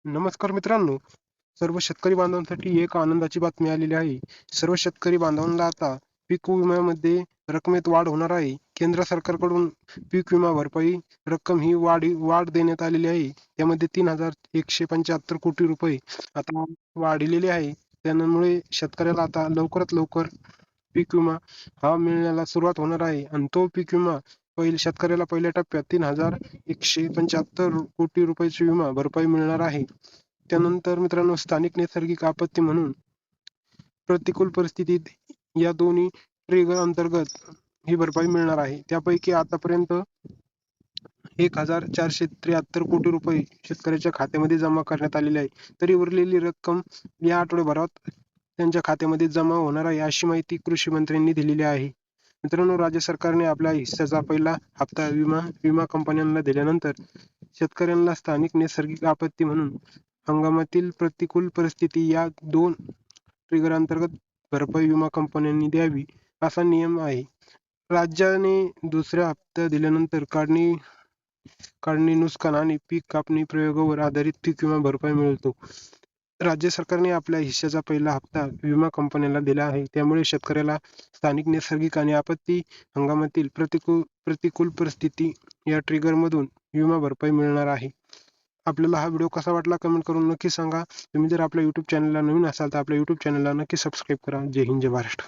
नमस्कार मित्रांनो, सर्व शेतकरी बांधवांसाठी एक आनंदाची बातमी आलेली आहे. सर्व शेतकरी बांधवांना आता पीक विम्यामध्ये रकमेत वाढ होणार आहे. केंद्र सरकारकडून पीक विमा भरपाई रक्कम ही वाढ देण्यात आलेली आहे. यामध्ये 3,175 कोटी रुपये आता वाढलेले आहे. त्यामुळे शेतकऱ्याला आता लवकरात लवकर पीक विमा हा मिळण्याला सुरुवात होणार आहे आणि तो पीक विमा शेतकऱ्याला पहिल्या टप्प्यात 3,175 कोटी रुपयाची विमा भरपाई मिळणार आहे. त्यानंतर मित्रांनो, स्थानिक नैसर्गिक आपत्ती म्हणून प्रतिकूल परिस्थितीत या दोन्ही ट्रिगर अंतर्गत ही भरपाई मिळणार आहे. त्यापैकी आतापर्यंत 1,473 कोटी रुपये शेतकऱ्याच्या खात्यामध्ये जमा करण्यात आलेले आहे. तरी उरलेली रक्कम या आठवड्याभरात त्यांच्या खात्यामध्ये जमा होणार आहे, अशी माहिती कृषी मंत्र्यांनी दिलेली आहे. मित्रांनो, राज्य सरकारने आपल्या हिस्साचा पहिला हप्ता विमा कंपन्यांना दिल्यानंतर शेतकऱ्यांना स्थानिक नैसर्गिक आपत्ती म्हणून हंगामातील प्रतिकूल परिस्थिती या दोन ट्रिगर अंतर्गत भरपाई विमा कंपन्यांनी द्यावी, असा नियम आहे. राज्याने दुसऱ्या हप्ता दिल्यानंतर काढणी नुकसान आणि पीक कापणी प्रयोगावर आधारित पीक विमा भरपाई मिळतो. राज्य सरकारने आपल्या हिश्श्याचा पहिला हप्ता विमा कंपन्यांना दिला आहे. त्यामुळे शेतकऱ्याला स्थानिक नैसर्गिक आणि आपत्ती हंगामातील प्रतिकूल परिस्थिती या ट्रिगरमधून विमा भरपाई मिळणार आहे. आपल्याला हा व्हिडिओ कसा वाटला कमेंट करून नक्की सांगा. तुम्ही जर आपल्या YouTube चॅनलला नवीन असाल तर आपल्या YouTube चॅनलला नक्की सबस्क्राईब करा. जय हिंद, जय महाराष्ट्र.